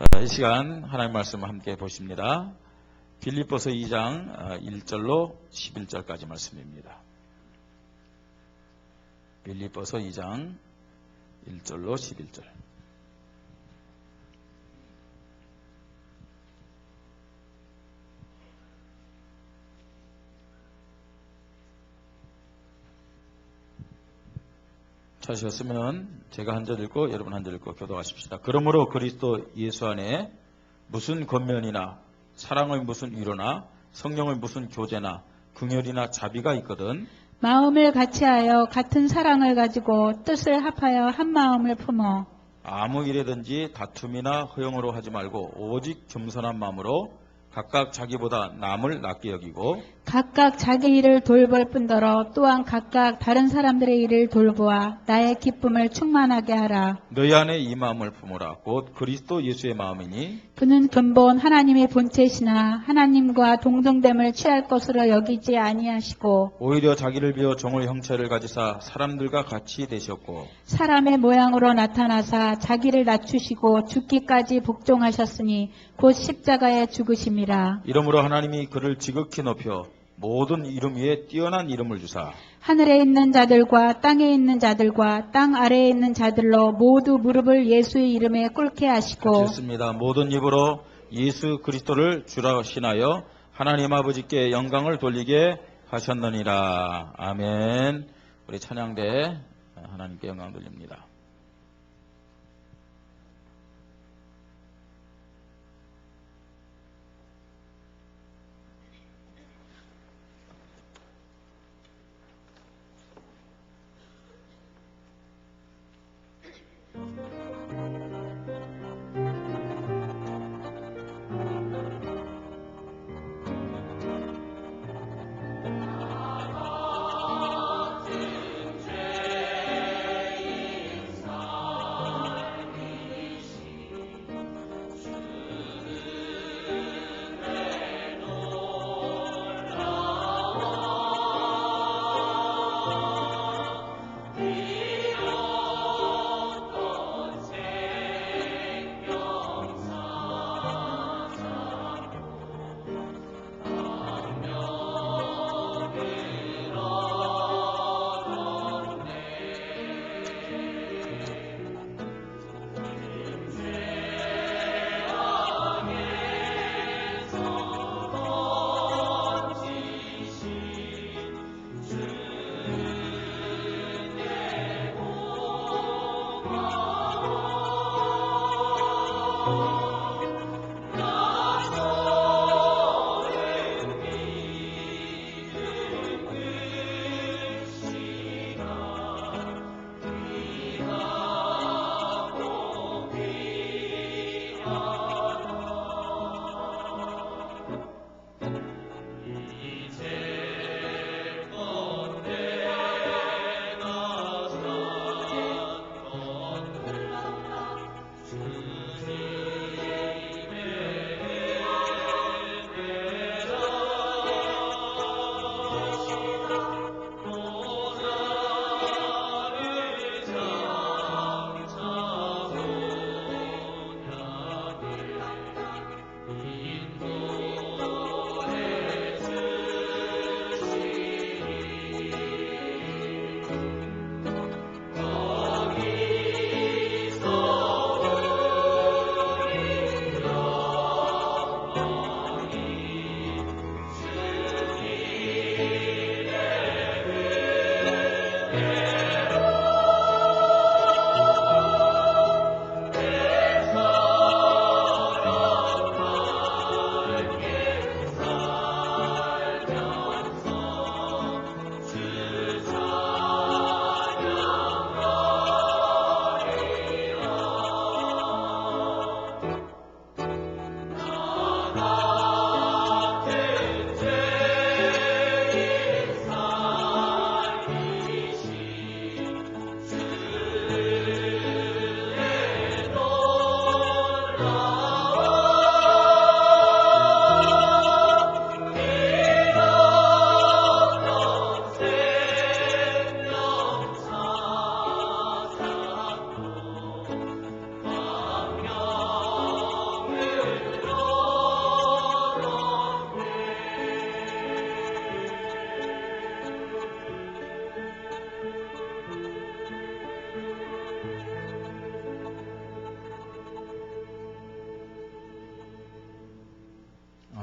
이 시간 하나님 말씀 함께 보십니다. 빌립보서 2장 1절로 11절까지 말씀입니다. 빌립보서 2장 1절로 11절. 찾으셨으면 제가 한 절 읽고 여러분 한 절 읽고 교도하십시다. 그러므로 그리스도 예수 안에 무슨 권면이나 사랑의 무슨 위로나 성령의 무슨 교제나 긍휼이나 자비가 있거든 마음을 같이하여 같은 사랑을 가지고 뜻을 합하여 한 마음을 품어 아무 일에든지 다툼이나 허영으로 하지 말고 오직 겸손한 마음으로 각각 자기보다 남을 낫게 여기고 각각 자기 일을 돌볼 뿐더러 또한 각각 다른 사람들의 일을 돌보아 나의 기쁨을 충만하게 하라. 너희 안에 이 마음을 품으라. 곧 그리스도 예수의 마음이니 그는 근본 하나님의 본체시나 하나님과 동등됨을 취할 것으로 여기지 아니하시고 오히려 자기를 비워 종의 형체를 가지사 사람들과 같이 되셨고 사람의 모양으로 나타나사 자기를 낮추시고 죽기까지 복종하셨으니 곧 십자가에 죽으심이라. 이러므로 하나님이 그를 지극히 높여 모든 이름 위에 뛰어난 이름을 주사 하늘에 있는 자들과 땅에 있는 자들과 땅 아래에 있는 자들로 모두 무릎을 예수의 이름에 꿇게 하시고 했습니다. 모든 입으로 예수 그리스도를 주라 신하여 하나님 아버지께 영광을 돌리게 하셨느니라. 아멘. 우리 찬양대 하나님께 영광 돌립니다.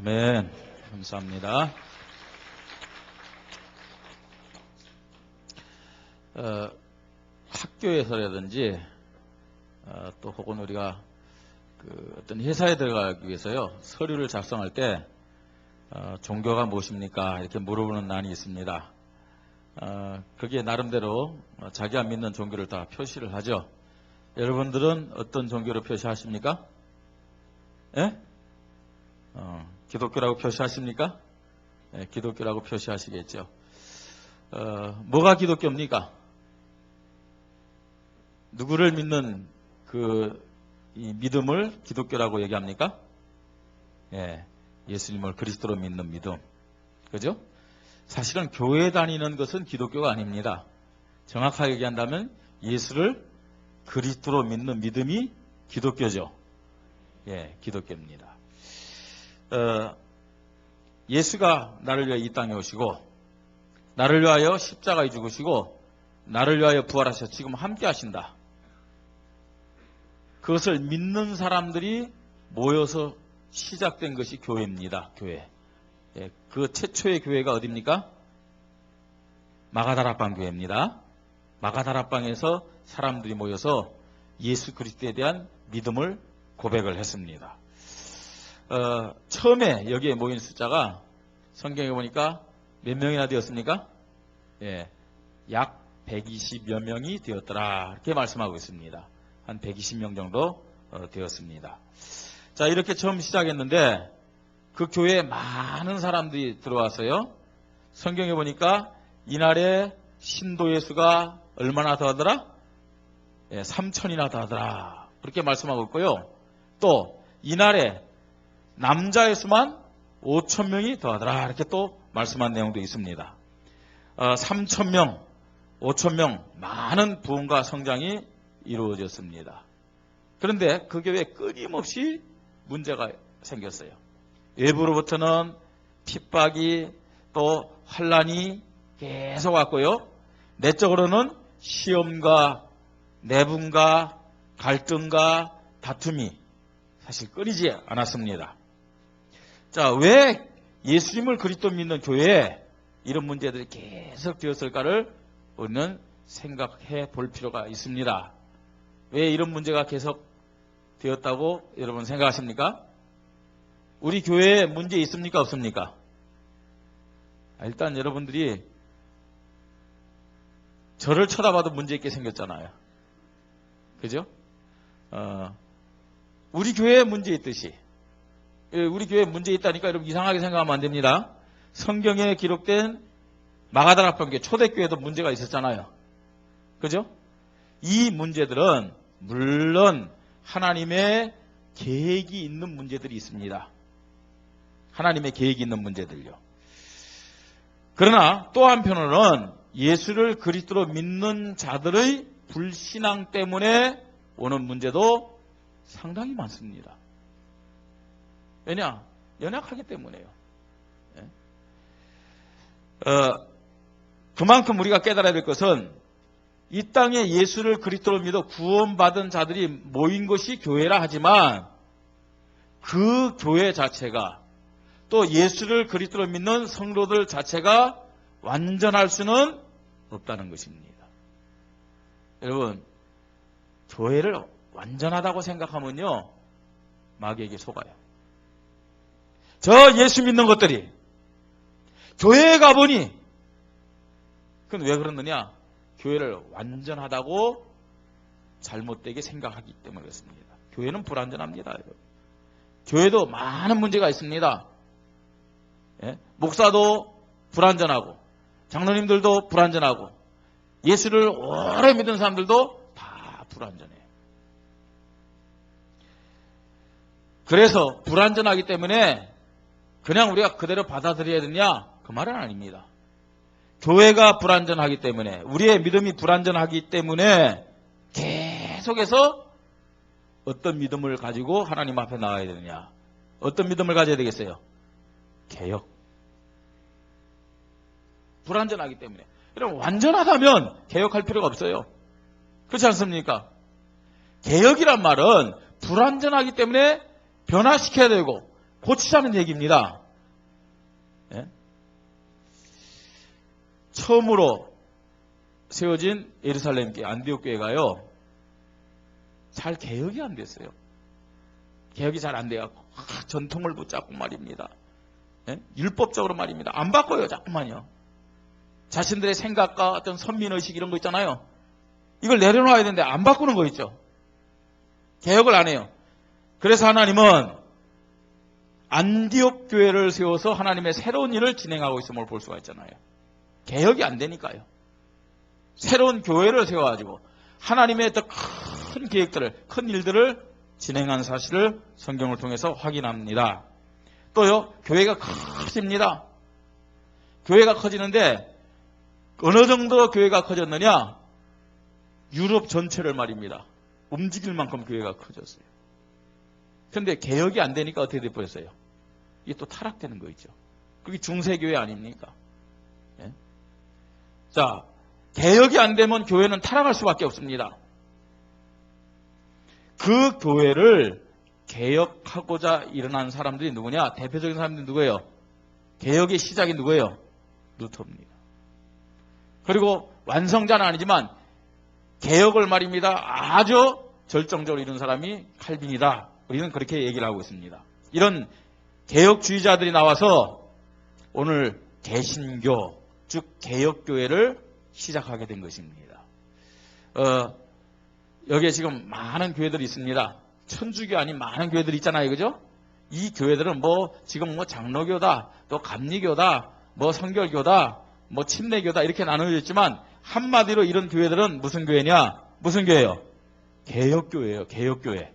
아멘. 감사합니다. 학교에서라든지 또 혹은 우리가 어떤 회사에 들어가기 위해서요, 서류를 작성할 때 종교가 무엇입니까? 이렇게 물어보는 난이 있습니다. 거기에 나름대로 자기가 믿는 종교를 다 표시를 하죠. 여러분들은 어떤 종교로 표시하십니까? 예? 기독교라고 표시하십니까? 예, 기독교라고 표시하시겠죠. 뭐가 기독교입니까? 누구를 믿는 이 믿음을 기독교라고 얘기합니까? 예, 예수님을 그리스도로 믿는 믿음. 그죠? 사실은 교회 다니는 것은 기독교가 아닙니다. 정확하게 얘기한다면 예수를 그리스도로 믿는 믿음이 기독교죠. 예, 기독교입니다. 예수가 나를 위하여 이 땅에 오시고 나를 위하여 십자가에 죽으시고 나를 위하여 부활하셔서 지금 함께 하신다. 그것을 믿는 사람들이 모여서 시작된 것이 교회입니다. 교회. 예, 그 최초의 교회가 어디입니까? 마가다락방 교회입니다. 마가다락방에서 사람들이 모여서 예수 그리스도에 대한 믿음을 고백을 했습니다. 처음에 여기에 모인 숫자가 성경에 보니까 몇 명이나 되었습니까? 예, 약 120여 명이 되었더라. 이렇게 말씀하고 있습니다. 한 120명 정도 되었습니다. 자, 이렇게 처음 시작했는데 그 교회에 많은 사람들이 들어와서요. 성경에 보니까 이날에 신도의 수가 얼마나 더하더라? 예, 3천이나 더하더라. 그렇게 말씀하고 있고요. 또 이날에 남자의 수만 5천 명이 더하더라. 이렇게 또 말씀한 내용도 있습니다. 3천 명, 5천 명 많은 부흥과 성장이 이루어졌습니다. 그런데 그 교회에 끊임없이 문제가 생겼어요. 외부로부터는 핍박이 또 환란이 계속 왔고요. 내적으로는 시험과 내분과 갈등과 다툼이 사실 끊이지 않았습니다. 자, 왜 예수님을 그리스도 믿는 교회에 이런 문제들이 계속 되었을까를 우리는 생각해 볼 필요가 있습니다. 왜 이런 문제가 계속 되었다고 여러분 생각하십니까? 우리 교회에 문제 있습니까? 없습니까? 일단 여러분들이 저를 쳐다봐도 문제 있게 생겼잖아요. 그죠? 우리 교회에 문제 있듯이, 우리 교회에 문제 있다니까 여러분 이상하게 생각하면 안 됩니다. 성경에 기록된 마가다락방 교회 초대교회도 문제가 있었잖아요. 그죠? 이 문제들은 물론 하나님의 계획이 있는 문제들이 있습니다. 하나님의 계획이 있는 문제들요. 그러나 또 한편으로는 예수를 그리스도로 믿는 자들의 불신앙 때문에 오는 문제도 상당히 많습니다. 왜냐? 연약하기 때문에요. 그만큼 우리가 깨달아야 될 것은 이 땅에 예수를 그리스도로 믿어 구원받은 자들이 모인 것이 교회라 하지만 그 교회 자체가 또 예수를 그리스도로 믿는 성도들 자체가 완전할 수는 없다는 것입니다. 여러분, 교회를 완전하다고 생각하면요, 마귀에게 속아요. 저 예수 믿는 것들이 교회에 가보니, 그건 왜 그러느냐? 교회를 완전하다고 잘못되게 생각하기 때문에 그렇습니다. 교회는 불완전합니다. 여러분. 교회도 많은 문제가 있습니다. 예? 목사도 불완전하고 장로님들도 불완전하고 예수를 오래 믿은 사람들도 다 불완전해요. 그래서 불완전하기 때문에 그냥 우리가 그대로 받아들여야 되냐? 그 말은 아닙니다. 교회가 불완전하기 때문에 우리의 믿음이 불완전하기 때문에 계속해서 어떤 믿음을 가지고 하나님 앞에 나와야 되느냐? 어떤 믿음을 가져야 되겠어요? 개혁. 불완전하기 때문에. 여러분, 완전하다면 개혁할 필요가 없어요. 그렇지 않습니까? 개혁이란 말은 불완전하기 때문에 변화시켜야 되고 고치자는 얘기입니다. 예? 처음으로 세워진 예루살렘 교회, 안디옥 교회가요, 잘 개혁이 안 됐어요. 개혁이 잘 안 돼갖고 전통을 붙잡고 말입니다. 예? 율법적으로 말입니다. 안 바꿔요, 자꾸만요. 자신들의 생각과 어떤 선민의식 이런 거 있잖아요. 이걸 내려놔야 되는데 안 바꾸는 거 있죠. 개혁을 안 해요. 그래서 하나님은 안디옥 교회를 세워서 하나님의 새로운 일을 진행하고 있음을 볼 수가 있잖아요. 개혁이 안 되니까요. 새로운 교회를 세워가지고 하나님의 더 큰 계획들을, 큰 일들을 진행한 사실을 성경을 통해서 확인합니다. 또요, 교회가 커집니다. 교회가 커지는데 어느 정도 교회가 커졌느냐? 유럽 전체를 말입니다. 움직일 만큼 교회가 커졌어요. 그런데 개혁이 안 되니까 어떻게 돼버렸어요? 이게 또 타락되는 거 있죠. 그게 중세교회 아닙니까? 예? 자, 개혁이 안 되면 교회는 타락할 수밖에 없습니다. 그 교회를 개혁하고자 일어난 사람들이 누구냐? 대표적인 사람들이 누구예요? 개혁의 시작이 누구예요? 루터입니다. 그리고 완성자는 아니지만 개혁을 말입니다. 아주 절정적으로 이룬 사람이 칼빈이다. 우리는 그렇게 얘기를 하고 있습니다. 이런 개혁주의자들이 나와서 오늘 개신교, 즉 개혁교회를 시작하게 된 것입니다. 여기에 지금 많은 교회들이 있습니다. 천주교 아닌 많은 교회들이 있잖아요. 그죠? 이 교회들은 지금 장로교다, 또 감리교다, 성결교다, 침례교다 이렇게 나눠져 있지만 한마디로 이런 교회들은 무슨 교회냐? 무슨 교회예요? 개혁교회예요. 개혁교회.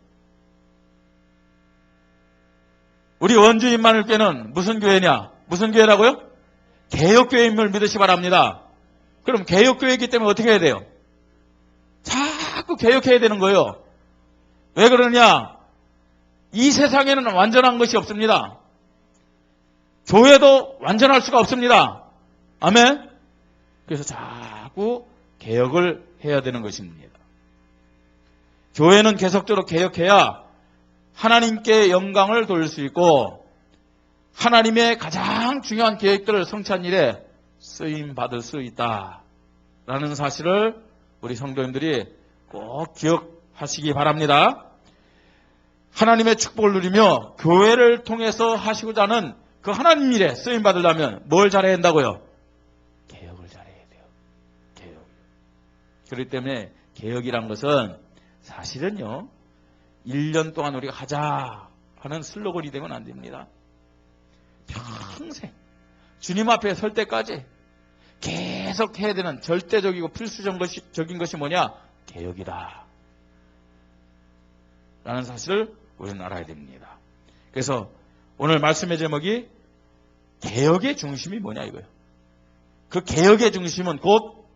우리 원주 임마누엘교회는 무슨 교회냐? 무슨 교회라고요? 개혁교회임을 믿으시 바랍니다. 그럼 개혁교회이기 때문에 어떻게 해야 돼요? 자꾸 개혁해야 되는 거예요. 왜 그러느냐? 이 세상에는 완전한 것이 없습니다. 교회도 완전할 수가 없습니다. 아멘? 그래서 자꾸 개혁을 해야 되는 것입니다. 교회는 계속적으로 개혁해야 하나님께 영광을 돌릴 수 있고 하나님의 가장 중요한 계획들을 성취한 일에 쓰임받을 수 있다라는 사실을 우리 성도님들이 꼭 기억하시기 바랍니다. 하나님의 축복을 누리며 교회를 통해서 하시고자 하는 그 하나님 일에 쓰임받으려면 뭘 잘해야 한다고요? 개혁을 잘해야 돼요. 개혁. 그렇기 때문에 개혁이란 것은 사실은요, 1년 동안 우리가 하자 하는 슬로건이 되면 안 됩니다. 평생 주님 앞에 설 때까지 계속 해야 되는 절대적이고 필수적인 것이 뭐냐? 개혁이다 라는 사실을 우리는 알아야 됩니다. 그래서 오늘 말씀의 제목이 개혁의 중심이 뭐냐 이거예요. 그 개혁의 중심은 곧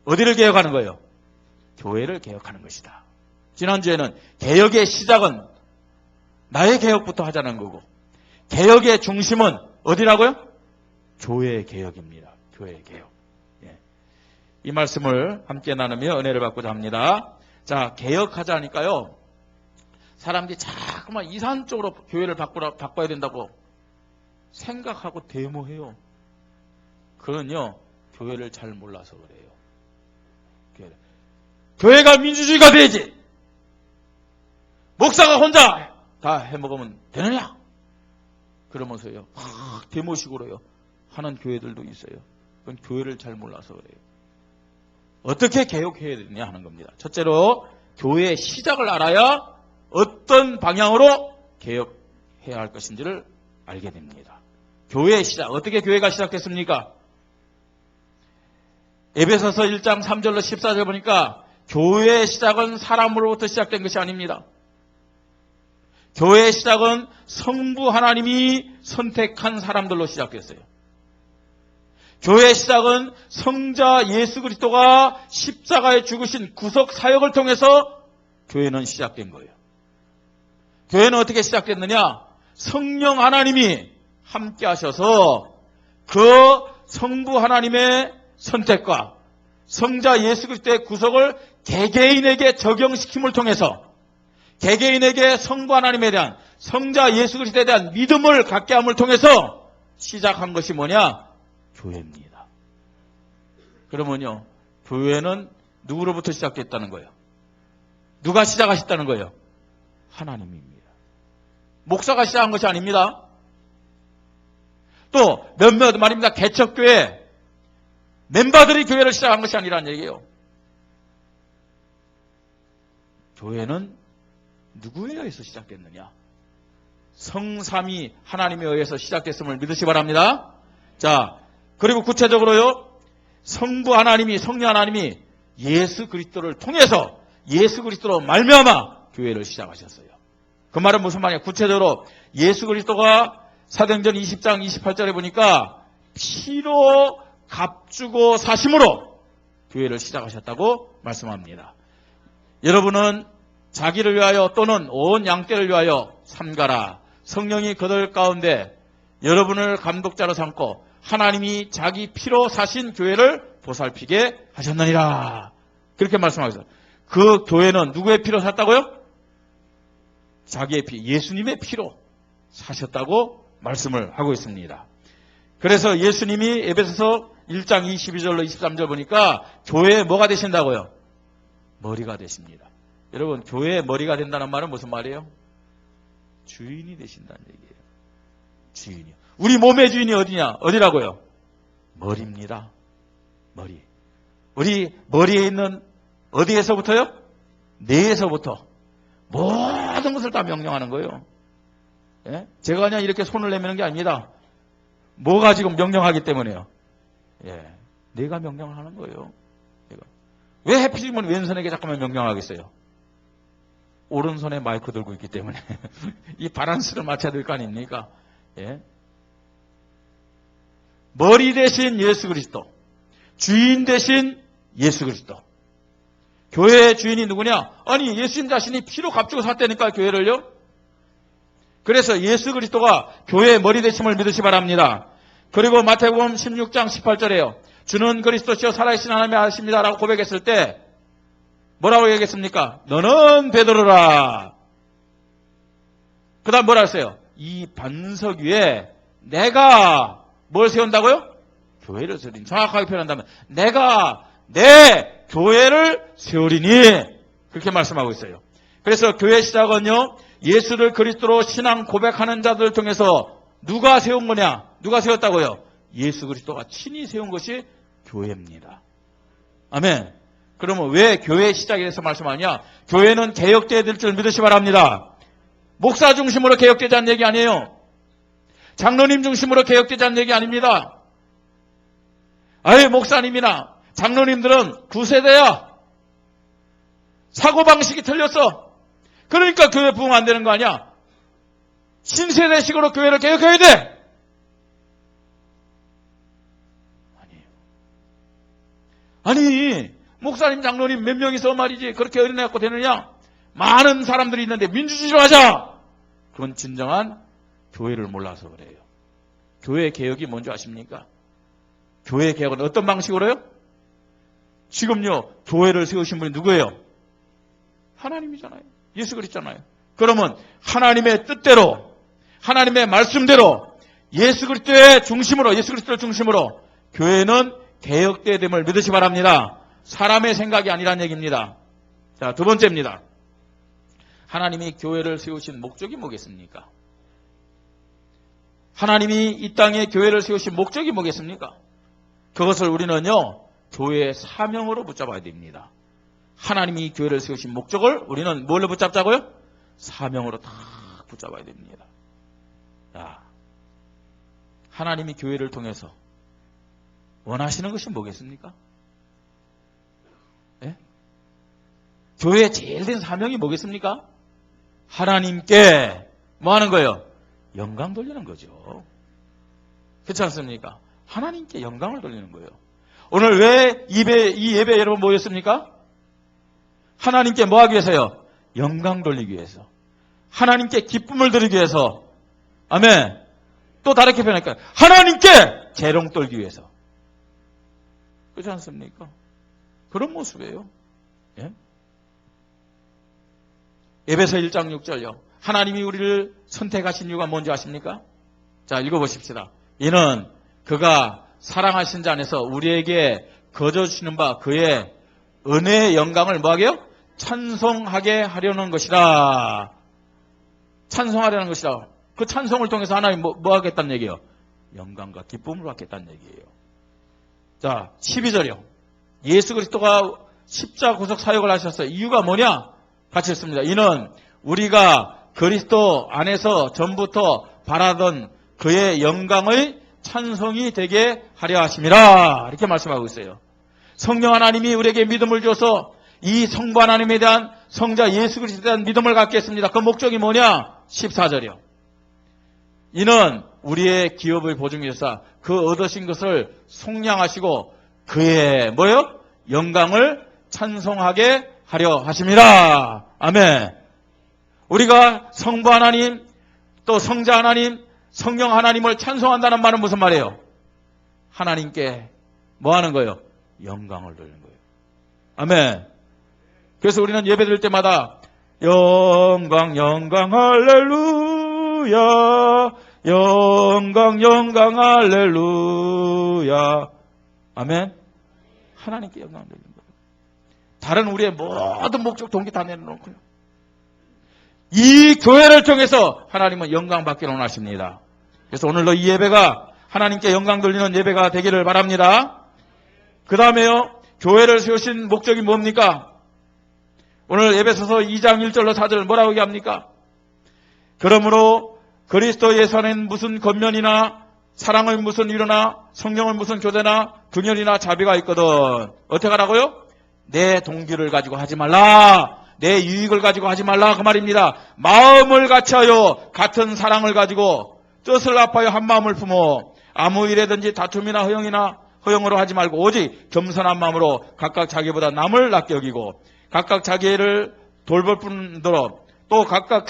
어디를 개혁하는 거예요? 교회를 개혁하는 것이다. 지난주에는 개혁의 시작은 나의 개혁부터 하자는 거고 개혁의 중심은 어디라고요? 교회의 개혁입니다. 교회의 개혁. 예. 이 말씀을 함께 나누며 은혜를 받고자 합니다. 자, 개혁하자 하니까요. 사람들이 자꾸만 이산적으로 교회를 바꿔야 된다고 생각하고 데모해요. 그건요, 교회를 잘 몰라서 그래요. 교회가 민주주의가 돼야지. 목사가 혼자 다 해먹으면 되느냐? 그러면서요, 막 데모식으로요 하는 교회들도 있어요. 그건 교회를 잘 몰라서 그래요. 어떻게 개혁해야 되느냐 하는 겁니다. 첫째로 교회의 시작을 알아야 어떤 방향으로 개혁해야 할 것인지를 알게 됩니다. 교회의 시작, 어떻게 교회가 시작됐습니까? 에베소서 1장 3절로 14절 보니까 교회의 시작은 사람으로부터 시작된 것이 아닙니다. 교회의 시작은 성부 하나님이 선택한 사람들로 시작됐어요. 교회의 시작은 성자 예수 그리스도가 십자가에 죽으신 구속 사역을 통해서 교회는 시작된 거예요. 교회는 어떻게 시작됐느냐? 성령 하나님이 함께 하셔서 그 성부 하나님의 선택과 성자 예수 그리스도의 구속을 개개인에게 적용시킴을 통해서 개개인에게 성부 하나님에 대한 성자 예수 그리스도에 대한 믿음을 갖게 함을 통해서 시작한 것이 뭐냐? 교회입니다. 그러면요, 교회는 누구로부터 시작됐다는 거예요? 누가 시작하셨다는 거예요? 하나님입니다. 목사가 시작한 것이 아닙니다. 또 몇몇 말입니다. 개척교회 멤버들이 교회를 시작한 것이 아니라는 얘기예요. 교회는 누구에 의해서 시작됐느냐? 성삼위 하나님에 의해서 시작됐음을 믿으시 바랍니다. 자, 그리고 구체적으로요, 성부 하나님이, 성령 하나님이 예수 그리스도를 통해서 예수 그리스도로 말미암아 교회를 시작하셨어요. 그 말은 무슨 말이냐? 구체적으로 예수 그리스도가 사도행전 20장 28절에 보니까 피로 값주고 사심으로 교회를 시작하셨다고 말씀합니다. 여러분은 자기를 위하여 또는 온 양떼를 위하여 삼가라. 성령이 그들 가운데 여러분을 감독자로 삼고 하나님이 자기 피로 사신 교회를 보살피게 하셨느니라. 그렇게 말씀하셨어요. 그 교회는 누구의 피로 샀다고요? 자기의 피, 예수님의 피로 사셨다고 말씀을 하고 있습니다. 그래서 예수님이 에베소서 1장 22절로 23절 보니까 교회의 뭐가 되신다고요? 머리가 되십니다. 여러분, 교회의 머리가 된다는 말은 무슨 말이에요? 주인이 되신다는 얘기예요. 주인이요. 우리 몸의 주인이 어디냐? 어디라고요? 머리입니다. 머리. 우리 머리에 있는 어디에서부터요? 뇌에서부터 모든 것을 다 명령하는 거예요. 예? 제가 그냥 이렇게 손을 내미는 게 아닙니다. 뭐가 지금 명령하기 때문에요. 예. 내가 명령을 하는 거예요. 내가. 왜 해필이면 왼손에게 잠깐만 명령하겠어요? 오른손에 마이크 들고 있기 때문에 이 바란스를 맞춰야 될 거 아닙니까? 예. 머리 대신 예수 그리스도, 주인 대신 예수 그리스도. 교회의 주인이 누구냐? 아니, 예수님 자신이 피로 값주고 샀다니까, 교회를요. 그래서 예수 그리스도가 교회의 머리 되심을 믿으시 바랍니다. 그리고 마태복음 16장 18절에요. 주는 그리스도시요 살아계신 하나님의 아들이십니다라고 고백했을 때 뭐라고 얘기했습니까? 너는 베드로라. 그 다음 뭐라 했어요? 이 반석 위에 내가 뭘 세운다고요? 교회를 세우리니. 정확하게 표현한다면 내가 내 교회를 세우리니. 그렇게 말씀하고 있어요. 그래서 교회 시작은요, 예수를 그리스도로 신앙 고백하는 자들을 통해서 누가 세운 거냐? 누가 세웠다고요? 예수 그리스도가 친히 세운 것이 교회입니다. 아멘. 그러면 왜 교회 시작에 대해서 말씀하냐? 교회는 개혁되어야 될 줄 믿으시 바랍니다. 목사 중심으로 개혁되자는 얘기 아니에요. 장로님 중심으로 개혁되자는 얘기 아닙니다. 아예 목사님이나 장로님들은 구세대야. 사고방식이 틀렸어. 그러니까 교회 부흥 안 되는 거 아니야? 신세대식으로 교회를 개혁해야 돼. 아니, 목사님, 장로님 몇 명이서 말이지 그렇게 어린애 갖고 되느냐? 많은 사람들이 있는데 민주주의로 하자. 그건 진정한 교회를 몰라서 그래요. 교회 개혁이 뭔지 아십니까? 교회 개혁은 어떤 방식으로 해요? 지금요, 교회를 세우신 분이 누구예요? 하나님이잖아요. 예수 그리스도잖아요. 그러면 하나님의 뜻대로, 하나님의 말씀대로 예수 그리스도의 중심으로, 예수 그리스도를 중심으로 교회는 개혁되어야 됨을 믿으시 바랍니다. 사람의 생각이 아니란 얘기입니다. 자, 두 번째입니다. 하나님이 교회를 세우신 목적이 뭐겠습니까? 하나님이 이 땅에 교회를 세우신 목적이 뭐겠습니까? 그것을 우리는요, 교회의 사명으로 붙잡아야 됩니다. 하나님이 교회를 세우신 목적을 우리는 뭘로 붙잡자고요? 사명으로 다 붙잡아야 됩니다. 자, 하나님이 교회를 통해서 원하시는 것이 뭐겠습니까? 예? 교회의 제일 된 사명이 뭐겠습니까? 하나님께 뭐 하는 거예요? 영광 돌리는 거죠. 그렇지 않습니까? 하나님께 영광을 돌리는 거예요. 오늘 왜 이 예배 여러분 모였습니까? 하나님께 뭐 하기 위해서요? 영광 돌리기 위해서. 하나님께 기쁨을 드리기 위해서. 아멘. 또 다르게 표현할까요? 하나님께 재롱 떨기 위해서. 그렇지 않습니까? 그런 모습이에요. 예? 에베소 1장 6절요. 하나님이 우리를 선택하신 이유가 뭔지 아십니까? 자, 읽어보십시다. 이는 그가 사랑하신 자 안에서 우리에게 거저 주시는 바 그의 은혜의 영광을 뭐하게요? 찬송하게 하려는 것이라. 찬송하려는 것이라. 그 찬송을 통해서 하나님 뭐 하겠다는 얘기예요? 영광과 기쁨을 받겠다는 얘기예요. 자, 12절이요. 예수 그리스도가 십자가 구속 사역을 하셨어요. 이유가 뭐냐? 같이 읽습니다. 이는 우리가 그리스도 안에서 전부터 바라던 그의 영광의 찬송이 되게 하려 하심이라. 이렇게 말씀하고 있어요. 성령 하나님이 우리에게 믿음을 줘서 이 성부 하나님에 대한 성자 예수 그리스도에 대한 믿음을 갖게 했습니다. 그 목적이 뭐냐? 14절이요. 이는 우리의 기업을 보증하사 그 얻으신 것을 속량하시고 그의 뭐요? 영광을 찬송하게 하려 하심이라. 아멘. 우리가 성부 하나님, 또 성자 하나님, 성령 하나님을 찬송한다는 말은 무슨 말이에요? 하나님께 뭐 하는 거예요? 영광을 돌리는 거예요. 아멘. 그래서 우리는 예배 드릴 때마다 영광 영광 할렐루야, 영광 영광 할렐루야. 아멘. 하나님께 영광을 돌리는 거예요. 다른 우리의 모든 목적 동기 다 내려놓고요. 이 교회를 통해서 하나님은 영광 받기를 원하십니다. 그래서 오늘도 이 예배가 하나님께 영광 돌리는 예배가 되기를 바랍니다. 그 다음에요, 교회를 세우신 목적이 뭡니까? 오늘 에베소서 2장 1절로 4절 뭐라고 얘기합니까? 그러므로 그리스도 예수 안에는 무슨 겉면이나 사랑의 무슨 위로나 성령의 무슨 교제나 분열이나 자비가 있거든. 어떻게 하라고요? 내 동기를 가지고 하지 말라. 내 유익을 가지고 하지 말라 그 말입니다. 마음을 같이하여 같은 사랑을 가지고 뜻을 합하여 한 마음을 품어 아무 일에든지 다툼이나 허영으로 하지 말고 오직 겸손한 마음으로 각각 자기보다 남을 낫게 여기고 각각 자기를 돌볼 뿐더러 또 각각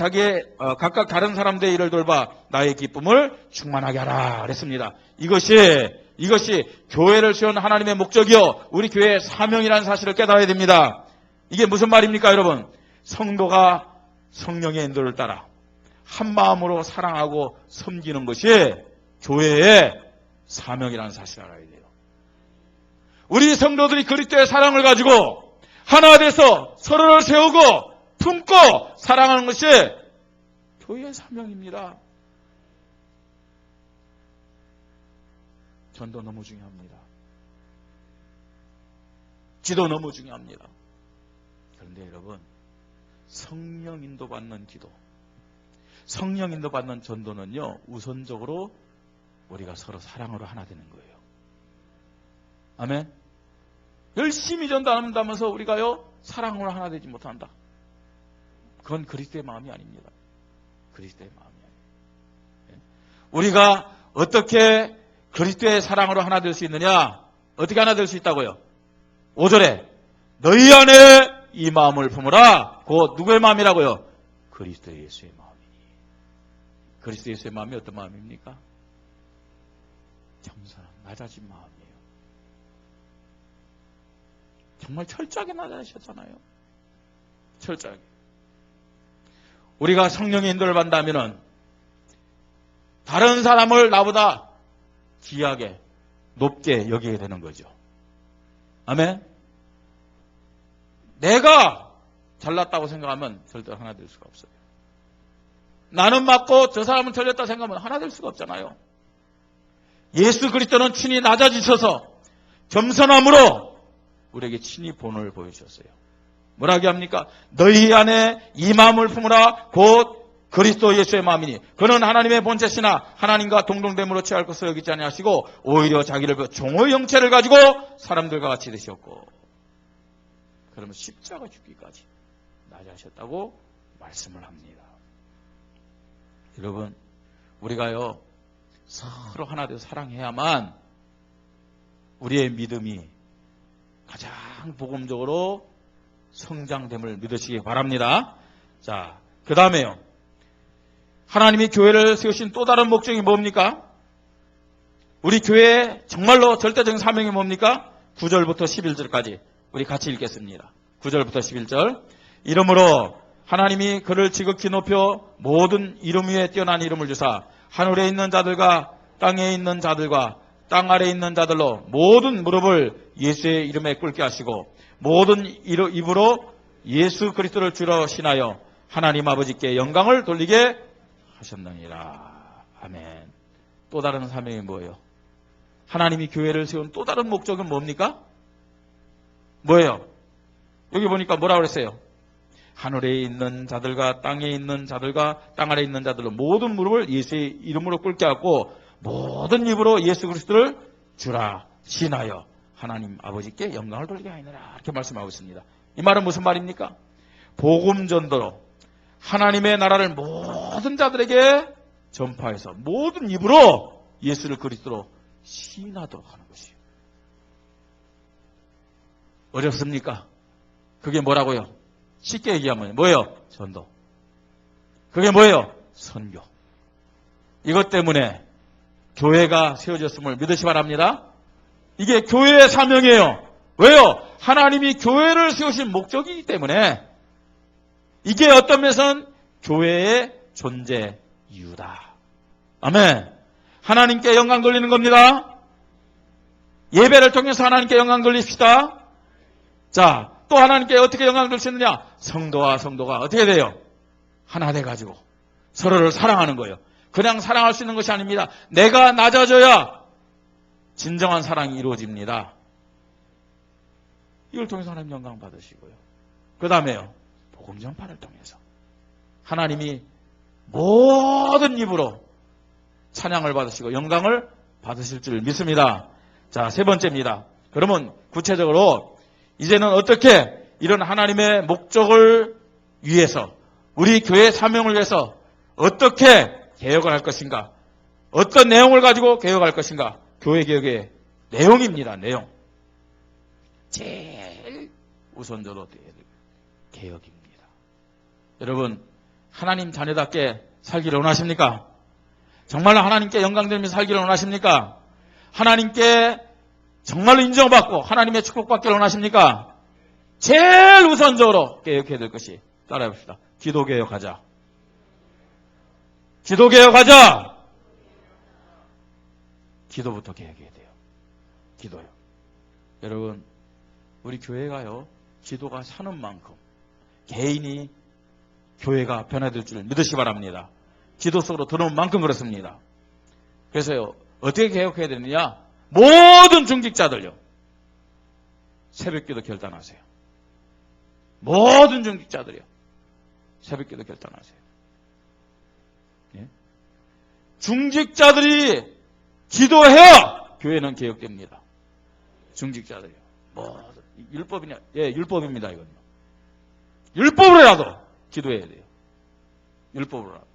다른 사람들의 일을 돌봐 나의 기쁨을 충만하게 하라 그랬습니다. 이것이 교회를 세운 하나님의 목적이요 우리 교회의 사명이라는 사실을 깨달아야 됩니다. 이게 무슨 말입니까, 여러분? 성도가 성령의 인도를 따라 한 마음으로 사랑하고 섬기는 것이 교회의 사명이라는 사실을 알아야 돼요. 우리 성도들이 그리스도의 사랑을 가지고 하나 돼서 서로를 세우고 품고 사랑하는 것이 교회의 사명입니다. 전도 너무 중요합니다. 기도 너무 중요합니다. 그런데 여러분, 성령 인도받는 기도, 성령 인도받는 전도는요, 우선적으로 우리가 서로 사랑으로 하나 되는 거예요. 아멘? 열심히 전도한다면서 우리가요, 사랑으로 하나 되지 못한다. 그건 그리스도의 마음이 아닙니다. 그리스도의 마음이 아닙니다. 우리가 어떻게 그리스도의 사랑으로 하나 될 수 있느냐? 어떻게 하나 될 수 있다고요? 5절에 너희 안에 이 마음을 품으라. 곧 누구의 마음이라고요? 그리스도 예수의 마음이니. 그리스도 예수의 마음이 어떤 마음입니까? 겸손한 낮아진 마음이에요. 정말 철저하게 낮아지셨잖아요. 철저하게. 우리가 성령의 인도를 받는다면은 다른 사람을 나보다 귀하게 높게 여기게 되는 거죠. 아멘. 내가 잘났다고 생각하면 절대 하나 될 수가 없어요. 나는 맞고 저 사람은 틀렸다 생각하면 하나 될 수가 없잖아요. 예수 그리스도는 친히 낮아지셔서 겸손함으로 우리에게 친히 본을 보여주셨어요. 뭐라고 합니까? 너희 안에 이 마음을 품으라. 곧 그리스도 예수의 마음이니 그는 하나님의 본체시나 하나님과 동등됨으로 취할 것을 여기지 아니하시고 오히려 자기를 종의 형체를 가지고 사람들과 같이 되셨고 그러면 십자가 죽기까지 낮아셨다고 말씀을 합니다. 여러분, 우리가요 서로 하나 되어 사랑해야만 우리의 믿음이 가장 복음적으로 성장됨을 믿으시기 바랍니다. 자, 그 다음에요. 하나님이 교회를 세우신 또 다른 목적이 뭡니까? 우리 교회의 정말로 절대적인 사명이 뭡니까? 9절부터 11절까지 우리 같이 읽겠습니다. 9절부터 11절. 이러므로 하나님이 그를 지극히 높여 모든 이름 위에 뛰어난 이름을 주사 하늘에 있는 자들과 땅에 있는 자들과 땅 아래에 있는 자들로 모든 무릎을 예수의 이름에 꿇게 하시고 모든 입으로 예수 그리스도를 주로 신하여 하나님 아버지께 영광을 돌리게 하셨느니라. 아멘. 또 다른 사명이 뭐예요? 하나님이 교회를 세운 또 다른 목적은 뭡니까? 뭐예요? 여기 보니까 뭐라고 그랬어요? 하늘에 있는 자들과 땅에 있는 자들과 땅 아래에 있는 자들로 모든 무릎을 예수의 이름으로 꿇게 하고 모든 입으로 예수 그리스도를 주라 신하여 하나님 아버지께 영광을 돌리게 하느라 이렇게 말씀하고 있습니다. 이 말은 무슨 말입니까? 복음 전도로 하나님의 나라를 모든 자들에게 전파해서 모든 입으로 예수를 그리스도로 시인하도록 하는 것이에요. 어렵습니까? 그게 뭐라고요? 쉽게 얘기하면 뭐예요? 전도. 그게 뭐예요? 선교. 이것 때문에 교회가 세워졌음을 믿으시 바랍니다. 이게 교회의 사명이에요. 왜요? 하나님이 교회를 세우신 목적이기 때문에 이게 어떤 면에서는 교회의 존재 이유다. 아멘. 하나님께 영광 돌리는 겁니다. 예배를 통해서 하나님께 영광 돌립시다. 자, 또 하나님께 어떻게 영광을 돌 수 있느냐? 성도와 성도가 어떻게 돼요? 하나 돼가지고 서로를 사랑하는 거예요. 그냥 사랑할 수 있는 것이 아닙니다. 내가 낮아져야 진정한 사랑이 이루어집니다. 이걸 통해서 하나님 영광 받으시고요. 그 다음에요. 복음 전파를 통해서 하나님이 모든 입으로 찬양을 받으시고 영광을 받으실 줄 믿습니다. 자, 세 번째입니다. 그러면 구체적으로 이제는 어떻게 이런 하나님의 목적을 위해서 우리 교회 사명을 위해서 어떻게 개혁을 할 것인가? 어떤 내용을 가지고 개혁할 것인가? 교회 개혁의 내용입니다. 내용. 제일 우선적으로 개혁입니다. 여러분, 하나님 자녀답게 살기를 원하십니까? 정말로 하나님께 영광 돌리면서 살기를 원하십니까? 하나님께 정말로 인정받고 하나님의 축복받기를 원하십니까? 제일 우선적으로 개혁해야 될 것이 따라해봅시다. 기도개혁하자. 기도개혁하자. 기도부터 개혁해야 돼요. 기도요. 여러분, 우리 교회가요, 기도가 사는 만큼 개인이 교회가 변화될 줄 믿으시기 바랍니다. 기도 속으로 들어온 만큼 그렇습니다. 그래서요, 어떻게 개혁해야 되느냐? 모든 중직자들요, 새벽기도 결단하세요. 모든 중직자들이요, 새벽기도 결단하세요. 예? 중직자들이 기도해야 교회는 개혁됩니다. 중직자들이요. 율법이냐? 예, 율법입니다, 이건요. 율법으로라도 기도해야 돼요. 율법으로라도.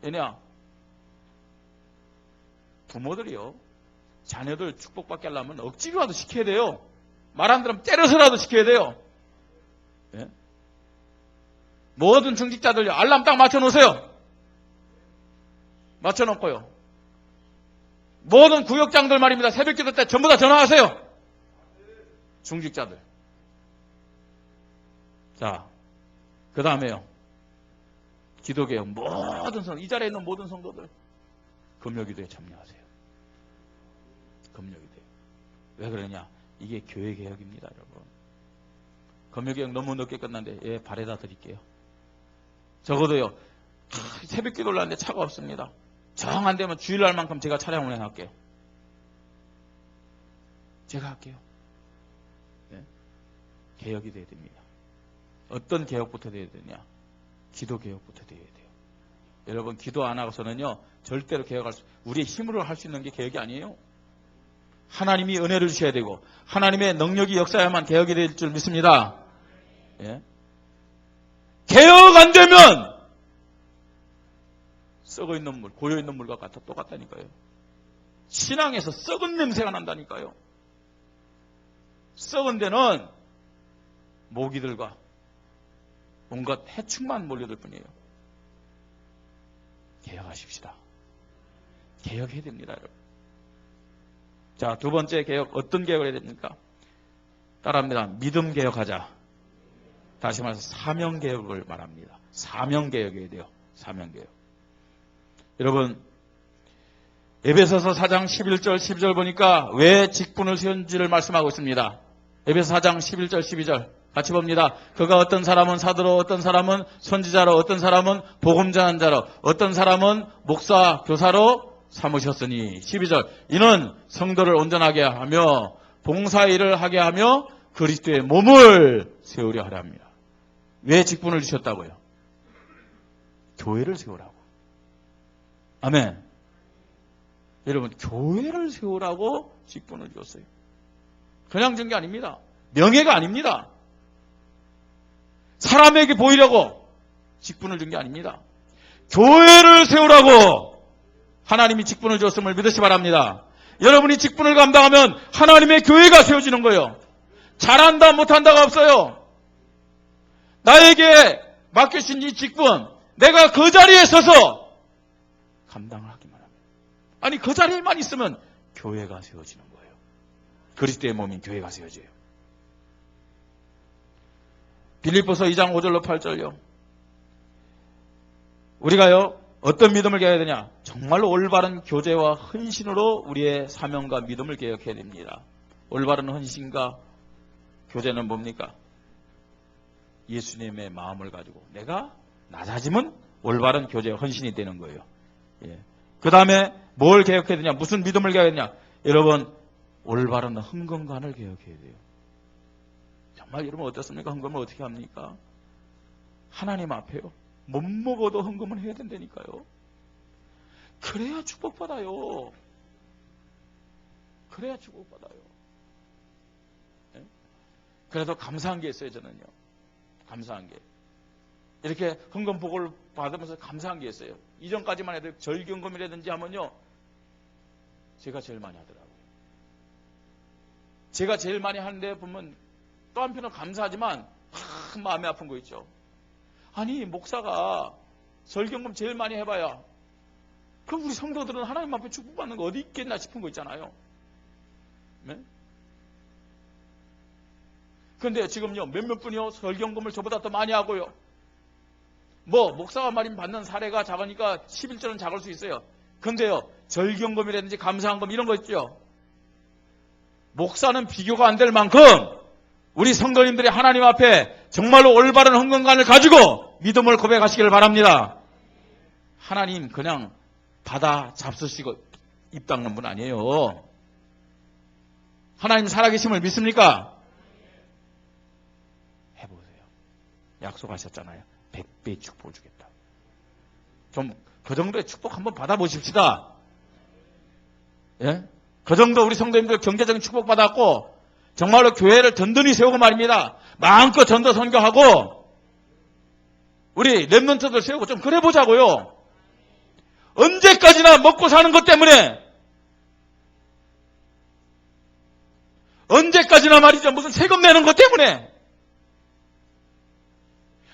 왜냐? 부모들이요, 자녀들 축복받게 하려면 억지로라도 시켜야 돼요. 말 안 들으면 때려서라도 시켜야 돼요. 예? 모든 중직자들 알람 딱 맞춰놓으세요. 맞춰놓고요. 모든 구역장들 말입니다. 새벽기도 때 전부 다 전화하세요. 중직자들. 자, 그 다음에요. 기도개혁 모든 성도, 이 자리에 있는 모든 성도들 금요기도에 참여하세요. 금요기도에. 왜 그러냐? 이게 교회 개혁입니다, 여러분. 금요개혁 너무 늦게 끝났는데, 예, 바래다 드릴게요. 적어도요, 새벽기도 올랐는데 차가 없습니다. 정 안 되면 주일날만큼 제가 차량 운행할게요. 제가 할게요. 네? 개혁이 돼야 됩니다. 어떤 개혁부터 돼야 되냐? 기도 개혁부터 돼야 돼요. 여러분, 기도 안 하고서는요, 절대로 개혁할 수, 우리의 힘으로 할 수 있는 게 개혁이 아니에요. 하나님이 은혜를 주셔야 되고 하나님의 능력이 역사야만 개혁이 될 줄 믿습니다. 예? 개혁 안 되면 썩어 있는 물, 고여 있는 물과 똑같다니까요. 신앙에서 썩은 냄새가 난다니까요. 썩은 데는 모기들과 온갖 해충만 몰려들 뿐이에요. 개혁하십시다. 개혁해야 됩니다, 여러분. 자, 두 번째 개혁, 어떤 개혁을 해야 됩니까? 따라합니다. 믿음 개혁하자. 다시 말해서 사명개혁을 말합니다. 사명개혁이어야 돼요. 사명개혁. 여러분, 에베소서 4장 11절 12절 보니까 왜 직분을 세운지를 말씀하고 있습니다. 에베소 4장 11절 12절 같이 봅니다. 그가 어떤 사람은 사도로, 어떤 사람은 선지자로, 어떤 사람은 복음 전하는 자로, 어떤 사람은 목사, 교사로 삼으셨으니 12절 이는 성도를 온전하게 하며 봉사일을 하게 하며 그리스도의 몸을 세우려 하려 합니다. 왜 직분을 주셨다고요? 교회를 세우라고. 아멘. 여러분, 교회를 세우라고 직분을 줬어요. 그냥 준 게 아닙니다. 명예가 아닙니다. 사람에게 보이려고 직분을 준 게 아닙니다. 교회를 세우라고 하나님이 직분을 줬음을 믿으시 바랍니다. 여러분이 직분을 감당하면 하나님의 교회가 세워지는 거예요. 잘한다 못한다가 없어요. 나에게 맡겨진 이 직분, 내가 그 자리에 서서 감당을 하기만 합니다. 아니, 그 자리에만 있으면 교회가 세워지는 거예요. 그리스도의 몸인 교회가 세워져요. 빌립보서 2장 5절로 8절요. 우리가요, 어떤 믿음을 개혁해야 되냐? 정말로 올바른 교제와 헌신으로 우리의 사명과 믿음을 개혁해야 됩니다. 올바른 헌신과 교제는 뭡니까? 예수님의 마음을 가지고 내가 낮아지면 올바른 교제와 헌신이 되는 거예요. 예. 그 다음에 뭘 개혁해야 되냐? 무슨 믿음을 개혁해야 되냐? 여러분, 올바른 헌금관을 개혁해야 돼요. 정말 여러분 어떻습니까? 헌금을 어떻게 합니까? 하나님 앞에요. 못 먹어도 헌금을 해야 된다니까요. 그래야 축복받아요. 그래야 축복받아요. 네? 그래서 감사한 게 있어요, 저는요. 감사한 게. 이렇게 헌금 복을 받으면서 감사한 게 있어요. 이전까지만 해도 절기헌금이라든지 하면요. 제가 제일 많이 하더라고요. 제가 제일 많이 하는데 보면 또 한편으로 감사하지만 마음이 아픈 거 있죠. 아니, 목사가 절기헌금 제일 많이 해봐야 그럼 우리 성도들은 하나님 앞에 축복받는 거 어디 있겠나 싶은 거 있잖아요. 네? 그런데 지금요, 몇몇 분이요, 절기헌금을 저보다 더 많이 하고요. 목사가 말임 받는 사례가 작으니까 11조는 작을 수 있어요. 그런데요, 절기헌금이라든지 감사헌금 이런 거 있죠. 목사는 비교가 안 될 만큼 우리 성도님들이 하나님 앞에 정말로 올바른 헌금관을 가지고 믿음을 고백하시기를 바랍니다. 하나님 그냥 받아 잡수시고 입 닦는 분 아니에요. 하나님 살아계심을 믿습니까? 해보세요. 약속하셨잖아요. 100배의 축복을 주겠다. 좀 그 정도의 축복 한번 받아보십시다. 예? 그 정도 우리 성도님들 경제적인 축복 받았고 정말로 교회를 든든히 세우고 말입니다. 마음껏 전도 선교하고 우리 렘넌트들 세우고 좀 그래 보자고요. 언제까지나 먹고 사는 것 때문에 언제까지나 말이죠. 무슨 세금 내는 것 때문에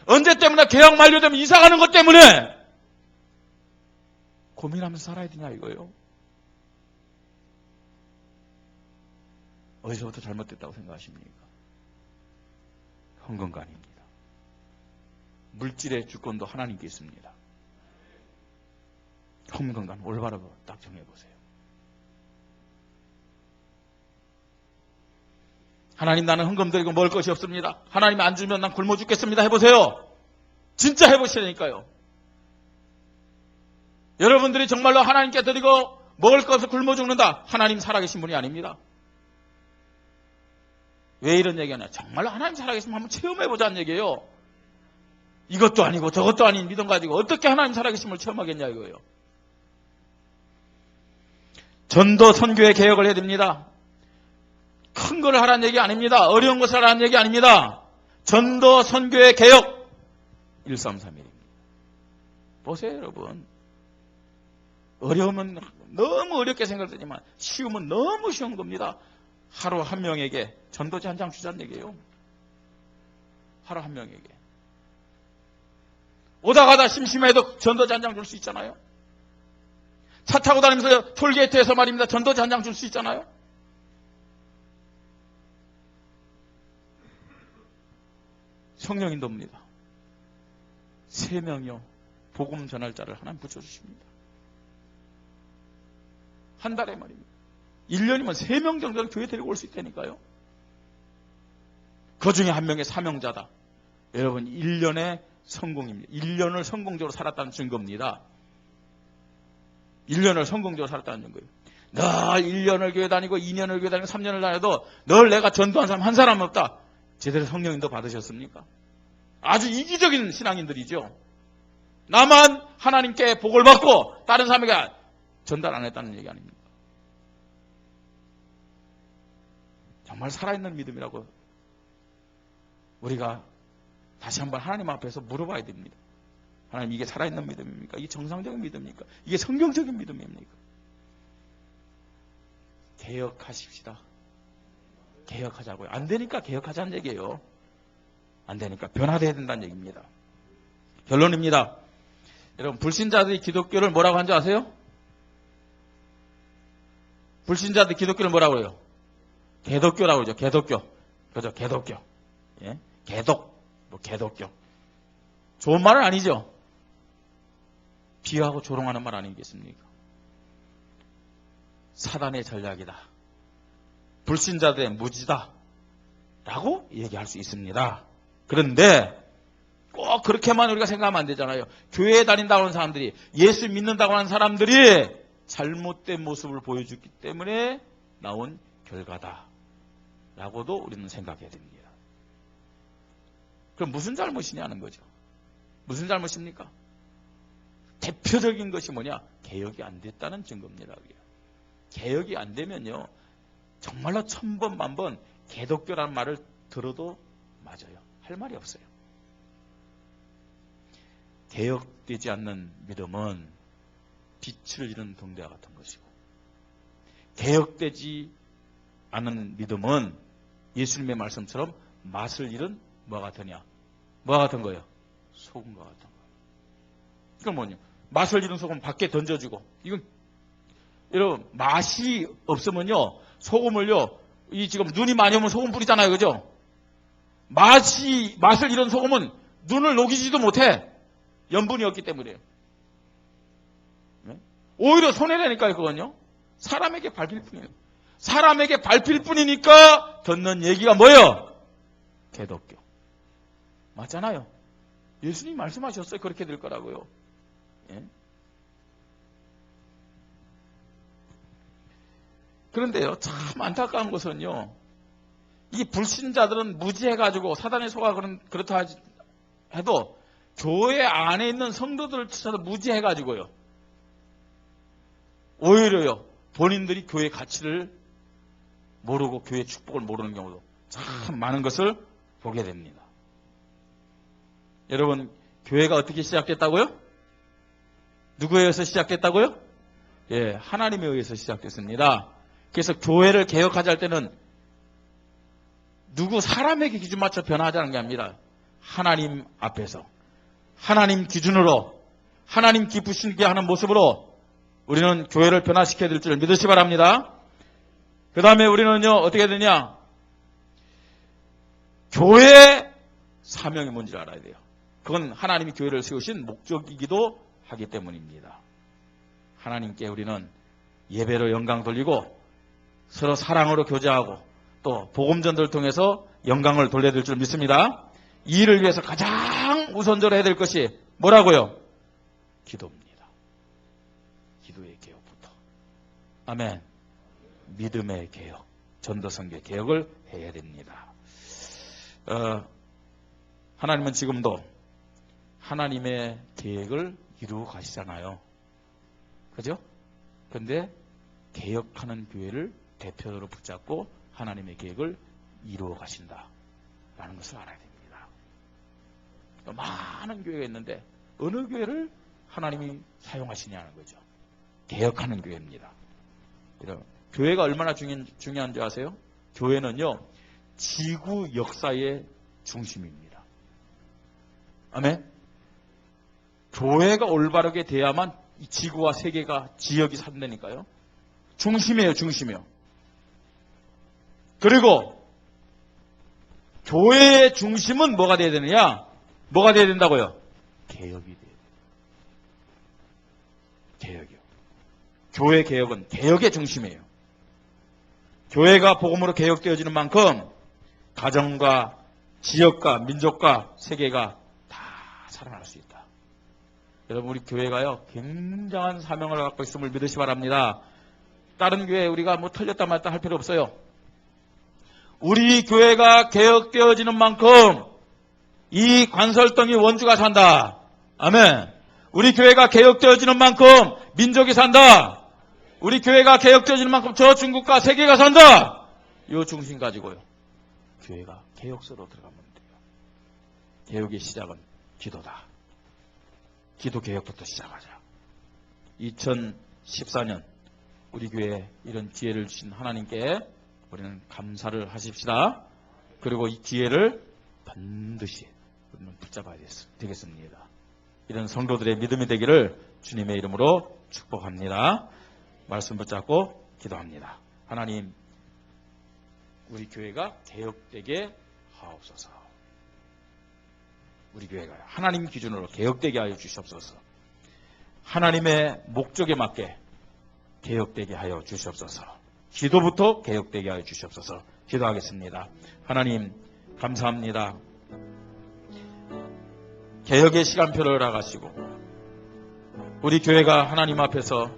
언제 때문에 계약 만료되면 이사 가는 것 때문에 고민하면서 살아야 되냐 이거예요. 어디서부터 잘못됐다고 생각하십니까? 헌금관입니다. 물질의 주권도 하나님께 있습니다. 헌금관 올바르고 딱 정해보세요. 하나님 나는 헌금 드리고 먹을 것이 없습니다. 하나님 안 주면 난 굶어 죽겠습니다. 해보세요. 진짜 해보시라니까요. 여러분들이 정말로 하나님께 드리고 먹을 것을 굶어 죽는다. 하나님 살아계신 분이 아닙니다. 왜 이런 얘기하냐. 정말로 하나님 살아계시면 한번 체험해보자는 얘기예요. 이것도 아니고 저것도 아닌 믿음 가지고 어떻게 하나님 살아계심을 체험하겠냐 이거예요. 전도 선교의 개혁을 해야 됩니다. 큰 걸 하라는 얘기 아닙니다. 어려운 것을 하라는 얘기 아닙니다. 전도 선교의 개혁 1331입니다. 보세요 여러분. 어려우면 너무 어렵게 생각되지만 쉬우면 너무 쉬운 겁니다. 하루 한 명에게 전도지 한 장 주자는 얘기예요. 하루 한 명에게. 오다 가다 심심해도 전도지 한 장 줄 수 있잖아요. 차 타고 다니면서 톨게이트에서 말입니다. 전도지 한 장 줄 수 있잖아요. 성령 인도입니다. 3명이요. 복음 전할 자를 하나님 붙여주십니다. 한 달에 말입니다. 1년이면 3명 정도는 교회 데리고 올 수 있다니까요. 그 중에 한 명의 사명자다. 여러분 1년의 성공입니다. 1년을 성공적으로 살았다는 증거입니다. 1년을 성공적으로 살았다는 증거예요. 늘 1년을 교회 다니고 2년을 교회 다니고 3년을 다녀도 늘 내가 전도한 사람 한 사람 없다. 제대로 성령인도 받으셨습니까? 아주 이기적인 신앙인들이죠. 나만 하나님께 복을 받고 다른 사람에게 전달 안 했다는 얘기 아닙니까? 정말 살아있는 믿음이라고 우리가 다시 한번 하나님 앞에서 물어봐야 됩니다. 하나님, 이게 살아있는 믿음입니까? 이게 정상적인 믿음입니까? 이게 성경적인 믿음입니까? 개혁하십시다. 개혁하자고요. 안 되니까 개혁하자는 얘기예요. 안 되니까 변화돼야 된다는 얘기입니다. 결론입니다. 여러분, 불신자들이 기독교를 뭐라고 하는지 아세요? 불신자들이 기독교를 뭐라고 해요? 개독교라고 그러죠. 개독교. 그죠? 개독교. 예? 개독. 뭐 개독교. 좋은 말은 아니죠. 비하하고 조롱하는 말 아니겠습니까? 사단의 전략이다. 불신자들의 무지다. 라고 얘기할 수 있습니다. 그런데 꼭 그렇게만 우리가 생각하면 안 되잖아요. 교회에 다닌다고 하는 사람들이, 예수 믿는다고 하는 사람들이 잘못된 모습을 보여주기 때문에 나온 결과다. 라고도 우리는 생각해야 됩니다. 그럼 무슨 잘못이냐는 거죠. 무슨 잘못입니까? 대표적인 것이 뭐냐? 개혁이 안 됐다는 증거입니다. 개혁이 안 되면요, 정말로 1000번 만번 개독교라는 말을 들어도 맞아요. 할 말이 없어요. 개혁되지 않는 믿음은 빛을 잃은 등대와 같은 것이고, 개혁되지 않은 믿음은 예수님의 말씀처럼 맛을 잃은 뭐가 같으냐? 뭐가 같은 거예요? 소금과 같은 거예요. 이건 뭐냐? 맛을 잃은 소금 밖에 던져주고, 이건 여러분, 맛이 없으면요, 소금을요, 이 지금 눈이 많이 오면 소금 뿌리잖아요. 그죠? 맛을 잃은 소금은 눈을 녹이지도 못해. 염분이 없기 때문에요. 네? 오히려 손해라니까요, 그건요. 사람에게 밟힐 뿐이에요. 사람에게 밟힐 뿐이니까 듣는 얘기가 뭐예요? 개독교. 맞잖아요. 예수님이 말씀하셨어요. 그렇게 될 거라고요. 예? 그런데요, 참 안타까운 것은요, 이 불신자들은 무지해가지고 사단의 소가 그렇다 해도 교회 안에 있는 성도들을 찾아서 무지해가지고요, 오히려요, 본인들이 교회 가치를 모르고 교회 축복을 모르는 경우도 참 많은 것을 보게 됩니다. 여러분, 교회가 어떻게 시작됐다고요? 누구에 의해서 시작됐다고요? 예, 하나님에 의해서 시작됐습니다. 그래서 교회를 개혁하자 할 때는 누구 사람에게 기준 맞춰 변화하자는 게 아니라 하나님 앞에서 하나님 기준으로 하나님 기쁘시게 하는 모습으로 우리는 교회를 변화시켜야 될 줄 믿으시 바랍니다. 그 다음에 우리는요, 어떻게 되냐? 교회의 사명이 뭔지를 알아야 돼요. 그건 하나님이 교회를 세우신 목적이기도 하기 때문입니다. 하나님께 우리는 예배로 영광 돌리고 서로 사랑으로 교제하고 또 복음전도를 통해서 영광을 돌려야 줄 믿습니다. 이 일을 위해서 가장 우선적으로 해야 될 것이 뭐라고요? 기도입니다. 기도의 개혁부터. 아멘. 믿음의 개혁, 전도선교 개혁을 해야 됩니다. 하나님은 지금도 하나님의 계획을 이루어 가시잖아요. 그죠? 그런데 개혁하는 교회를 대표로 붙잡고 하나님의 계획을 이루어 가신다라는 것을 알아야 됩니다. 많은 교회가 있는데 어느 교회를 하나님이 사용하시냐는 거죠. 개혁하는 교회입니다. 교회가 얼마나 중요한지 아세요? 교회는요, 지구 역사의 중심입니다. 아멘? 교회가 올바르게 돼야만 이 지구와 세계가, 지역이 산다니까요. 중심이에요, 중심이에요. 그리고 교회의 중심은 뭐가 돼야 되느냐? 뭐가 돼야 된다고요? 개혁이 돼야 돼요. 개혁이요. 교회 개혁은 개혁의 중심이에요. 교회가 복음으로 개혁되어지는 만큼 가정과 지역과 민족과 세계가 다 살아날 수 있다. 여러분, 우리 교회가요, 굉장한 사명을 갖고 있음을 믿으시 바랍니다. 다른 교회 우리가 뭐 틀렸다 맞다 할 필요 없어요. 우리 교회가 개혁되어지는 만큼 이 관설동이 원주가 산다. 아멘. 우리 교회가 개혁되어지는 만큼 민족이 산다. 우리 교회가 개혁되어지는 만큼 저 중국과 세계가 산다. 이 중심 가지고요, 교회가 개혁서로 들어가면 돼요. 개혁의 시작은 기도다. 기도 개혁부터 시작하자. 2014년 우리 교회에 이런 기회를 주신 하나님께 우리는 감사를 하십시다. 그리고 이 기회를 반드시 우리는 붙잡아야 되겠습니다. 이런 성도들의 믿음이 되기를 주님의 이름으로 축복합니다. 말씀 붙잡고 기도합니다. 하나님, 우리 교회가 개혁되게 하옵소서. 우리 교회가 하나님 기준으로 개혁되게 하여 주시옵소서. 하나님의 목적에 맞게 개혁되게 하여 주시옵소서. 기도부터 개혁되게 하여 주시옵소서. 기도하겠습니다. 하나님, 감사합니다. 개혁의 시간표를 나가시고 우리 교회가 하나님 앞에서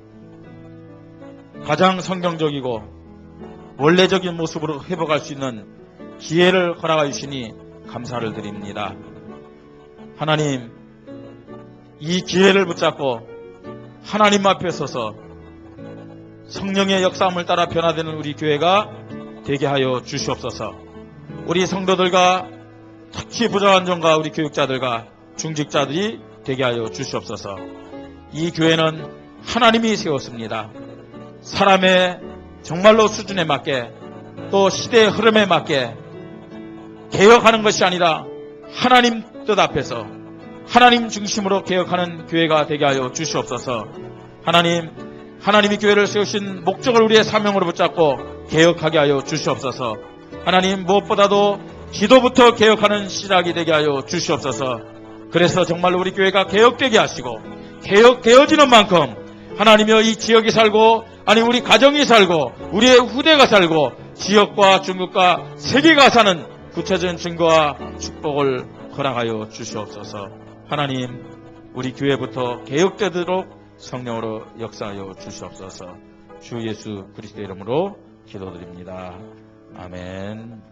가장 성경적이고 원래적인 모습으로 회복할 수 있는 기회를 허락해 주시니 감사를 드립니다. 하나님, 이 기회를 붙잡고 하나님 앞에 서서 성령의 역사함을 따라 변화되는 우리 교회가 되게 하여 주시옵소서. 우리 성도들과 특히 부자원정과 우리 교육자들과 중직자들이 되게 하여 주시옵소서. 이 교회는 하나님이 세웠습니다. 사람의 정말로 수준에 맞게 또 시대의 흐름에 맞게 개혁하는 것이 아니라 하나님 뜻 앞에서 하나님 중심으로 개혁하는 교회가 되게 하여 주시옵소서. 하나님이 교회를 세우신 목적을 우리의 사명으로 붙잡고 개혁하게 하여 주시옵소서. 하나님, 무엇보다도 기도부터 개혁하는 시작이 되게 하여 주시옵소서. 그래서 정말로 우리 교회가 개혁되게 하시고 개혁되어지는 만큼 하나님여 이 지역이 살고 우리 가정이 살고 우리의 후대가 살고 지역과 중국과 세계가 사는 구체적인 증거와 축복을 허락하여 주시옵소서. 하나님, 우리 교회부터 개혁되도록 성령으로 역사하여 주시옵소서. 주 예수 그리스도의 이름으로 기도드립니다. 아멘.